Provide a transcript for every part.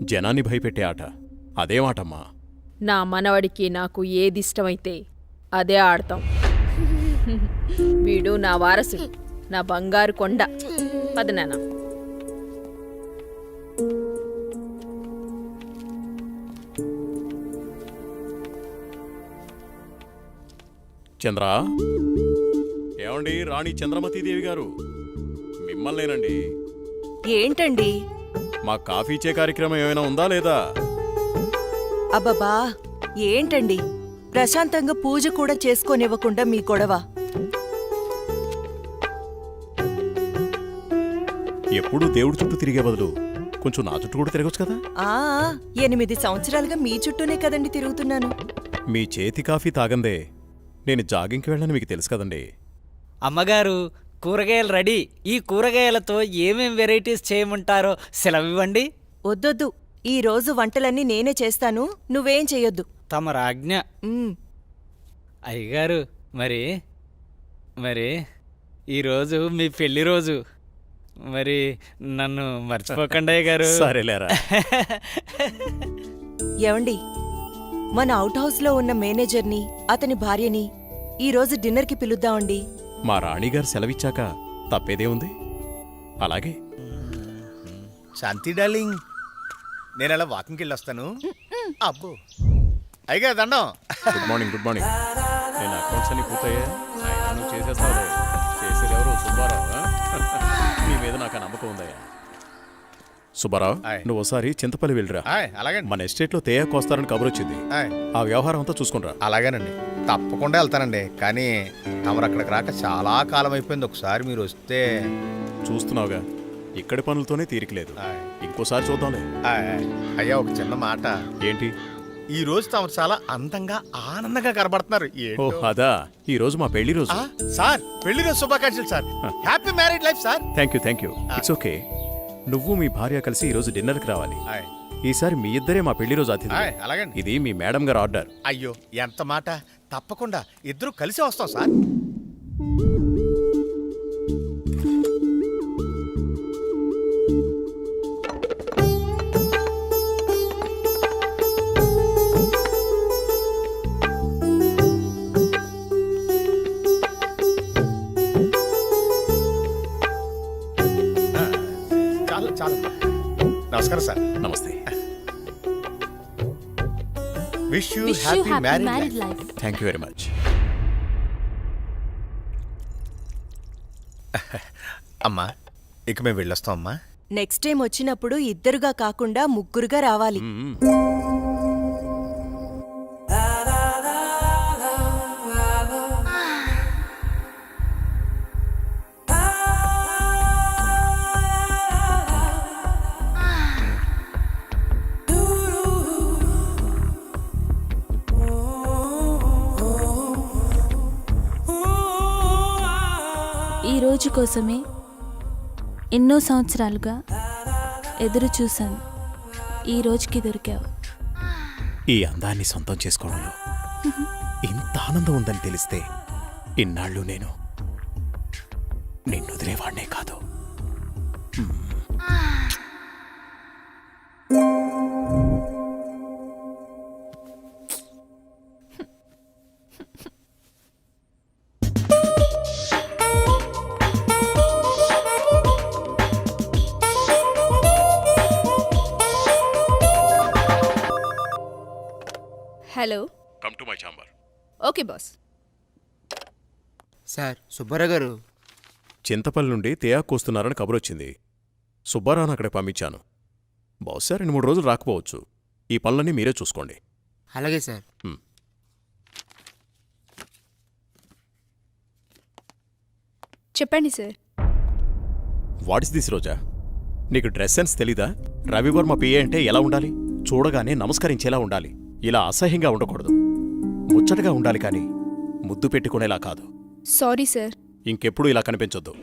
జనాన్ని భయపెట్టే ఆట అదేమాటమ్మా? నా మనవడికి నాకు ఏదిష్టమైతే అదే ఆడతాం. వీడు నా వారసుడు, నా బంగారు కొండ. పదనాన్న. చంద్ర, ఏమండి రాణి చంద్రమతీదేవి గారు, మిమ్మల్నేనండి. ఏంటండి? మా కాఫీ ఇచ్చే కార్యక్రమం ఏమైనా ఉందా లేదా? అబ్బబ్బా, ఏంటండి ప్రశాంతంగా పూజ కూడా చేసుకోనివ్వకుండా మీ గొడవ? ఎప్పుడూ దేవుడి చుట్టూ తిరిగే బదులు కొంచెం నా చుట్టూ కూడా తిరగచ్చు కదా. 8 సంవత్సరాలుగా మీ చుట్టూనే కదండి తిరుగుతున్నాను. మీ చేతి కాఫీ తాగందే నేను జాగింగ్కి వెళ్ళని మీకు తెలుసు కదండి. అమ్మగారు, కూరగాయలు రెడీ. ఈ కూరగాయలతో ఏమేం వెరైటీస్ చేయమంటారో సెలవివ్వండి. వద్దొద్దు, ఈ రోజు వంటలన్నీ నేనే చేస్తాను, నువ్వేం చెయ్యొద్దు. తమరాజ్ఞ. అయ్యగారు, మరి ఈరోజు మీ పెళ్లి రోజు. మరి నన్ను మర్చిపోకండి అయ్యగారు. సరేలేరా. ఏవండి, మన అవుట్ హౌస్లో ఉన్న మేనేజర్ని, అతని భార్యని ఈరోజు డిన్నర్కి పిలుద్దామండి. మా రాణిగారు సెలవిచ్చాక తప్పేదే ఉంది. అలాగే. శాంతి డార్లింగ్, నేను అలా వాకింగ్కి వెళ్ళొస్తాను. అబ్బో అయ్యగా దండం. Good morning. Good morning. నేను అకౌంట్స్ అన్ని పూర్తయ్యా? నువ్వు చేసేస్తావు. చేసేది ఎవరు? సుబ్బారావు. నీ మీద నాకు ఆ నమ్మకం ఉందయ్యా. సుబ్బారావు, నువ్వు ఒకసారి చింతపల్లి వెళ్ళిరా. అలాగే. మన ఎస్టేట్లో తేయాకు వస్తారని కబురొచ్చింది. ఆ వ్యవహారం అంతా చూసుకునిరా. అలాగేనండి, తప్పకుండా వెళ్తానండి. కానీ తమరు అక్కడికి రాక చాలా కాలం అయిపోయింది. ఒకసారి మీరు వస్తే. చూస్తున్నావుగా, ఇక్కడి పనులతోనే తీరికలేదు. ఇంకోసారి చూద్దాంలే. అయ్యా, ఒక చిన్న మాట. ఏంటి? ఈ రోజు తమరు చాలా అందంగా ఆనందంగా కనబడుతున్నారు. ఓ అదా, ఈ రోజు మా పెళ్లి రోజు. సార్, పెళ్లి రోజు శుభాకాంక్షలు sir. Happy married life sir. Thank you. It's okay. నువ్వు మీ భార్య కలిసి ఈ రోజు డిన్నర్కి రావాలి. ఈసారి మీ ఇద్దరే మా పెళ్లి రోజు అతిథి. అలాగే. ఇది మీ మేడం గారు ఆర్డర్. అయ్యో, ఎంత మాట. తప్పకుండా ఇద్దరు కలిసి వస్తాం సార్. నమస్కారం సార్. నమస్తే. Wish you happy married life. Thank you very much. అమ్మా, ఇక మేము వెళ్ళొస్తాం అమ్మా. నెక్స్ట్ టైం వచ్చినప్పుడు ఇద్దరుగా కాకుండా ముగ్గురుగా రావాలి. ఈ రోజు కోసమే ఎన్నో సంవత్సరాలుగా ఎదురు చూశాను. ఈ రోజుకి దొరికావు. ఈ అందాన్ని సొంతం చేసుకోవడంలో ఇంత ఆనందం ఉందని తెలిస్తే ఇన్నాళ్ళు నేను నిన్ను వదిలేవాడినే కాదు. Hello. Come to my chamber. Okay boss. Sir, Subbarao గారు చింతపల్లి నుండి తేయాకు వస్తున్నారని కబురొచ్చింది. సుబ్బారావును అక్కడికి పంపించాను. బహుశా 2-3 రోజులు రాకపోవచ్చు. ఈ పనులన్నీ మీరే చూసుకోండి. అలాగే సార్. చెప్పండి సార్. వాట్ ఇస్ దిస్ రోజా? నీకు డ్రెస్ సెన్స్ తెలీదా? రవివర్మ పిఏ అంటే ఎలా ఉండాలి? చూడగానే నమస్కరించేలా ఉండాలి. ఇలా అసహ్యంగా ఉండకూడదు. ముచ్చటగా ఉండాలి, కానీ ముద్దు పెట్టుకునేలా కాదు. Sorry sir. ఇంకెప్పుడు ఇలా కనిపించొద్దు.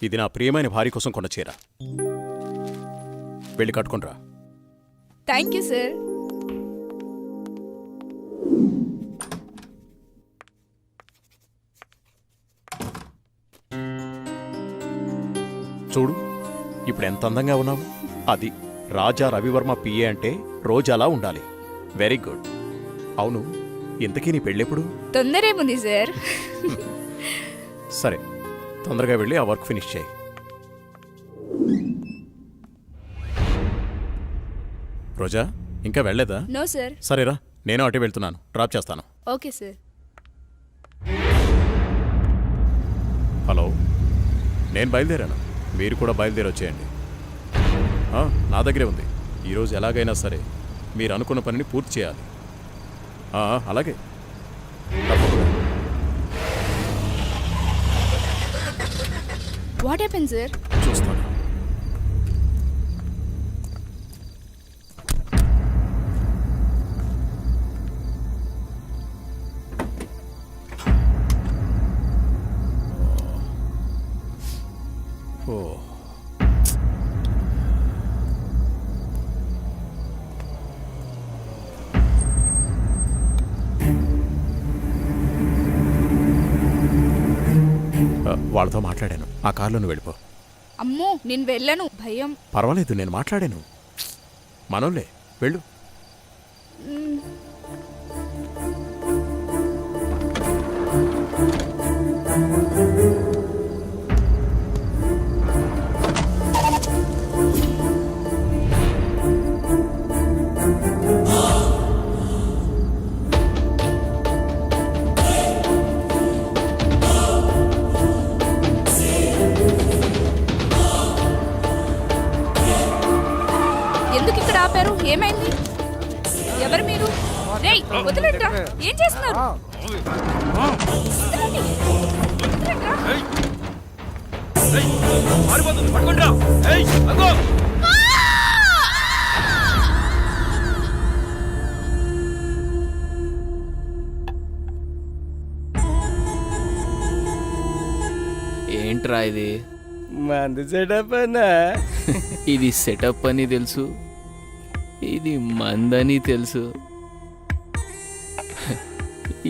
ఇది నా ప్రియమైన భార్య కోసం కొన్న చీర. వెళ్ళి కట్టుకుంట్రా. Thank you sir. చూడు, ఇప్పుడు ఎంత అందంగా ఉన్నావు. అది రాజా రవివర్మ పిఏ అంటే రోజాలా ఉండాలి. Very good. అవును, ఇంతకీ నీ పెళ్ళెప్పుడు? తొందరేముంది సార్. సరే, తొందరగా వెళ్ళి ఆ వర్క్ ఫినిష్ చేయి. రోజా, ఇంకా వెళ్ళలేదా? No sir. సరేరా, నేను అటు వెళ్తున్నాను, డ్రాప్ చేస్తాను. Okay sir. హలో, నేను బయలుదేరాను, మీరు కూడా బయలుదేరి వచ్చేయండి. నా దగ్గరే ఉంది. ఈరోజు ఎలాగైనా సరే మీరు అనుకున్న పనిని పూర్తి చేయాలి. అలాగే, తప్పకుండా. What happen sir? చూస్తాను. ఓ, వాళ్ళతో మాట్లాడాను. ఆ కార్లో నువ్వు వెళ్ళిపో. అమ్మో, నేను వెళ్ళను, భయం. పర్వాలేదు, నేను మాట్లాడాను. మనోళ్ళే, వెళ్ళు. ఎందుకు ఇక్కడ ఆపారు? ఏమైంది? ఎవరు మీరు? రేయ్, వదిలేట్రా. ఏం చేస్తున్నారు? వదలండి. వదలండ్రా. ఏంట్రా ఇది? మంది సెటప్ అన్నా. ఇది సెటప్ అని తెలుసు, ఇది మందని తెలుసు,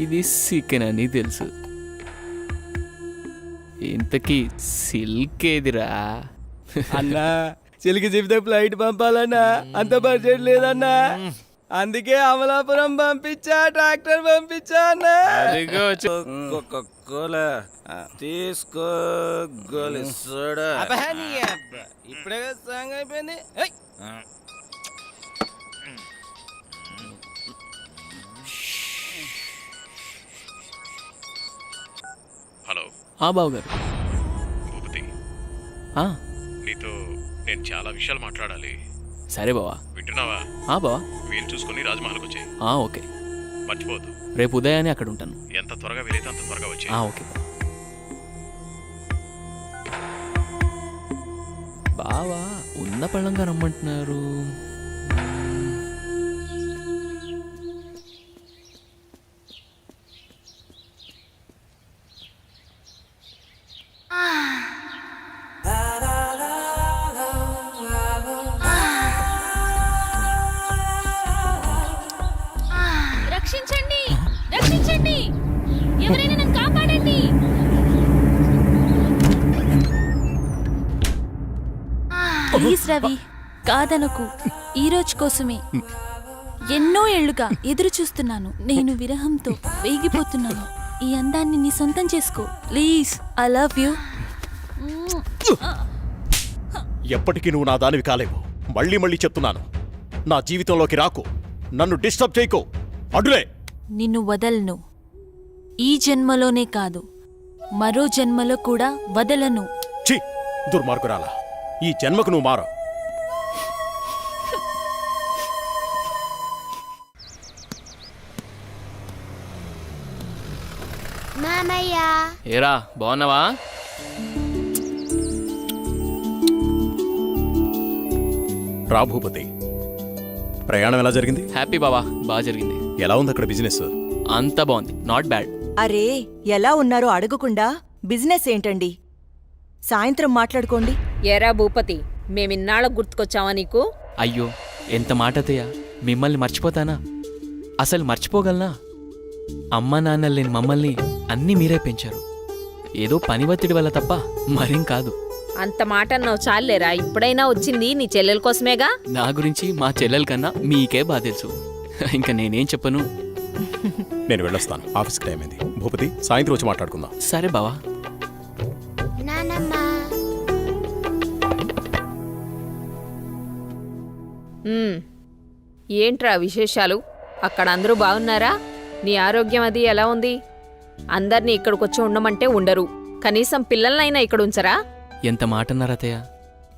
ఇది సికెన్ అని తెలుసు. ఇంతకీ సిల్క్ ఏదిరా? అన్నా, చిలికి చెబితే ఫ్లైట్ పంపాలన్నా, అంత బడ్జెట్ లేదన్నా. అందుకే అమలాపురం పంపించా, ట్రాక్టర్ పంపించా అన్నా. తీసుకో గోలి సోడా. ఇప్పుడే సాంగ్ అయిపోయింది. హలో, బావగారు. భూపతి, నీతో నేను చాలా విషయాలు మాట్లాడాలి. సరే బావా. వింటున్నావా? బావా, వీలు చూసుకుని రాజమహల్కి వచ్చాయి. ఓకే. మర్చిపోవద్దు. రేపు ఉదయాన్నే అక్కడ ఉంటాను. ఎంత త్వరగా వీలైతే అంత త్వరగా వచ్చాయి. ఓకే బావా. ఉన్న పళ్ళంగా రమ్మంటున్నారు. రక్షించండి, రక్షించండి, ఎవరైనా నన్ను కాపాడండి. ప్లీజ్ రవి, కాదనకు. ఈ రోజు కోసమే ఎన్నో ఏళ్లుగా ఎదురు చూస్తున్నాను. నేను విరహంతో వేగిపోతున్నాను. ఈ అందాన్ని నీ సొంతం చేసుకో ప్లీజ్. I love you. ఎప్పటికీ నువ్వు నా దానివి కాలేవు. మళ్ళీ మళ్ళీ చెప్తున్నాను, నా జీవితంలోకి రాకు, నన్ను డిస్టర్బ్ చేయకు. అడ్డులే. నిన్ను వదలను. ఈ జన్మలోనే కాదు, మరో జన్మలో కూడా వదలను. ఛీ, దుర్మార్గురాలా, ఈ జన్మకు నువ్వు మారవు. ఏరా, బాగున్నావా? రా భూపతి, ప్రయాణం ఎలా జరిగింది? హ్యాపీ బావా, బాగా జరిగింది. ఎలా ఉంది అక్కడ బిజినెస్? అంతా బాగుంది, నాట్ బ్యాడ్. అరే, ఎలా ఉన్నారో అడగకుండా బిజినెస్ ఏంటండి? సాయంత్రం మాట్లాడుకోండి. ఎరా భూపతి, మేమిన్నాళ్ళకు గుర్తుకొచ్చావా నీకు? అయ్యో, ఎంత మాట అత్తయ్య, మిమ్మల్ని మర్చిపోతానా? అసలు మర్చిపోగలనా? అమ్మా నాన్నలు లేని మమ్మల్ని అన్నీ మీరే పెంచారు. ఏదో పని ఒత్తిడి వల్ల తప్ప మరేం కాదు. అంత మాట అన్నావు చాలేరా, ఇప్పుడైనా వచ్చింది నీ చెల్లెల కోసమేగా. నా గురించి మా చెల్లెల కన్నా మీకే బాగా తెలుసు. ఇంకా నేనేం చెప్పను. నేను వెళ్ళొస్తాను, ఆఫీస్కి టైం అయింది. భూపతి, సాయంత్రం వచ్చి మాట్లాడుకుందాం. సరే బావా. ఏంట్రా విశేషాలు? అక్కడ అందరూ బాగున్నారా? నీ ఆరోగ్యం అది ఎలా ఉంది? అందర్నీ ఇక్కడికొచ్చి ఉండమంటే ఉండరు, కనీసం పిల్లలనైనా ఇక్కడ ఉంచరా? ఎంత మాట అన్నారు అత్తయ్య.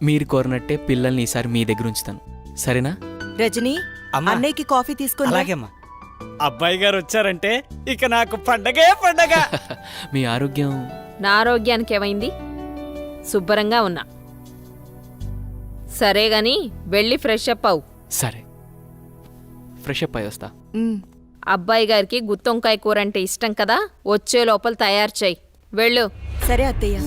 మీరు కోరినట్టే పిల్లల్ని ఈసారి మీ దగ్గర ఉంచుతాను, సరేనా? రజనీ, అమ్మా. అన్నయ్యకి కాఫీ తీసుకుని రా. అలాగేమ్మా. అబ్బాయి గారు వచ్చారంటే ఇక నాకు పండగే పండగ. మీ ఆరోగ్యం నా ఆరోగ్యానికి ఏమైంది? శుభ్రంగా ఉన్నా. సరే గాని వెళ్ళి ఫ్రెష్ అప్ అవు. సరే, ఫ్రెష్ అప్ అయి వస్తా. ఉమ్. అబ్బాయి గారికి గుత్తొంకాయ కూర అంటే ఇష్టం కదా, వచ్చే లోపల తయారు చేయి. వెళ్ళు. సరే అత్తయ్య.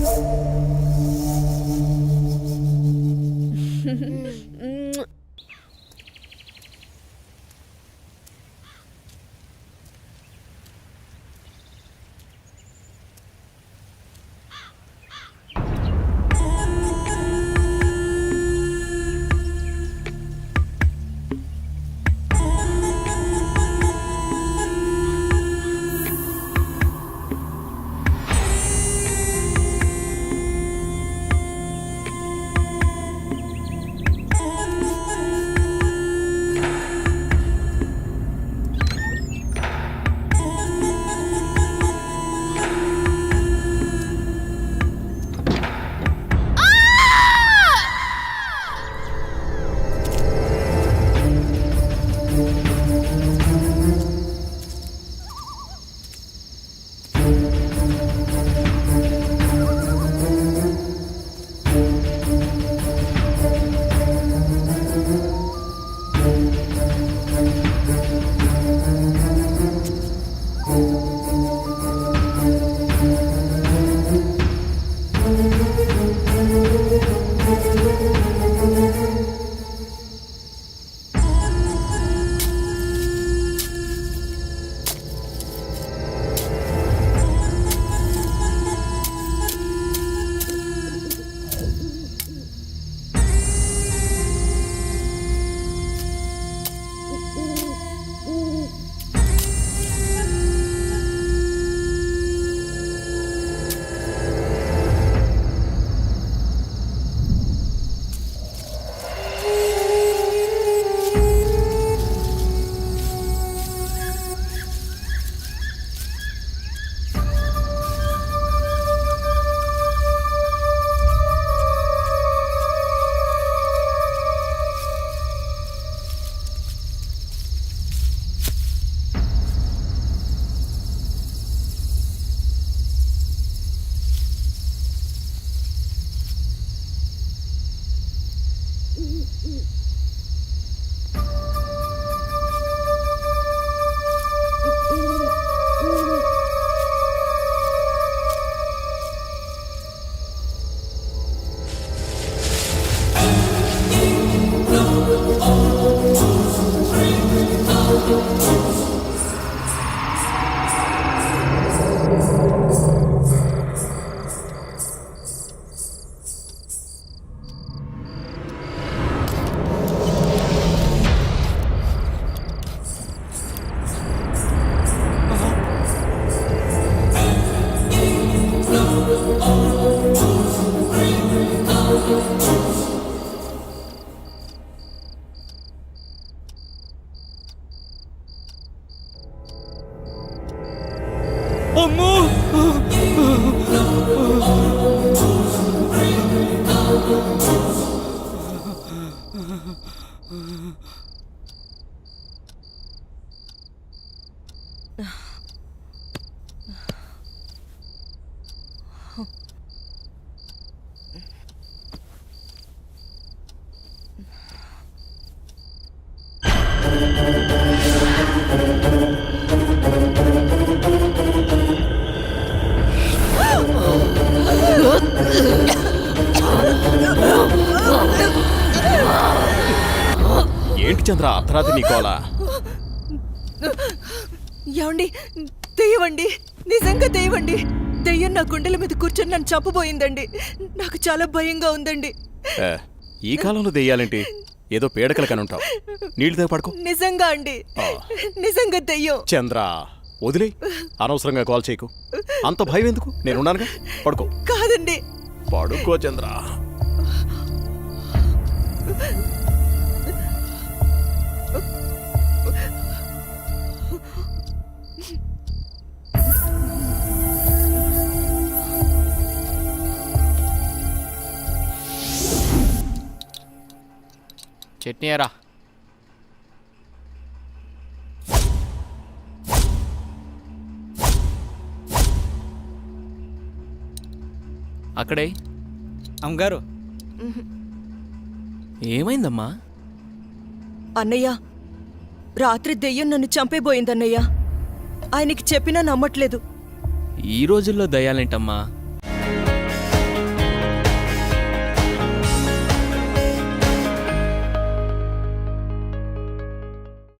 అమ్మో! ఏంటి చంద్ర అర్ధరాత్రి నీకోలా? ఏమండి, తెయ్యవండి, నిజంగా తెయ్యవండి. దెయ్యం నా గుండెల మీద కూర్చొని నన్ను చంపబోయిందండి. నాకు చాలా భయంగా ఉందండి. ఏ, ఈ కాలంలో దెయ్యాలేంటి? ఏదో పీడకల కనుంటావు. నీళ్ళు తాగి పడుకో. నిజంగా అండి, నిజంగా దెయ్యం. చంద్ర, వదిలే. అనవసరంగా కాల్ చేయకు. అంత భయం ఎందుకు? నేనున్నానుగా. పడుకో. కాదండి. పడుకో చంద్ర. చట్నీ ఎరా. అక్కడే. అమ్మగారు, ఏమైందమ్మా? అన్నయ్య, రాత్రి దెయ్యం నన్ను చంపేబోయిందన్నయ్య. ఆయనకి చెప్పినా నమ్మట్లేదు. ఈ రోజుల్లో దయ్యాలేంటమ్మా?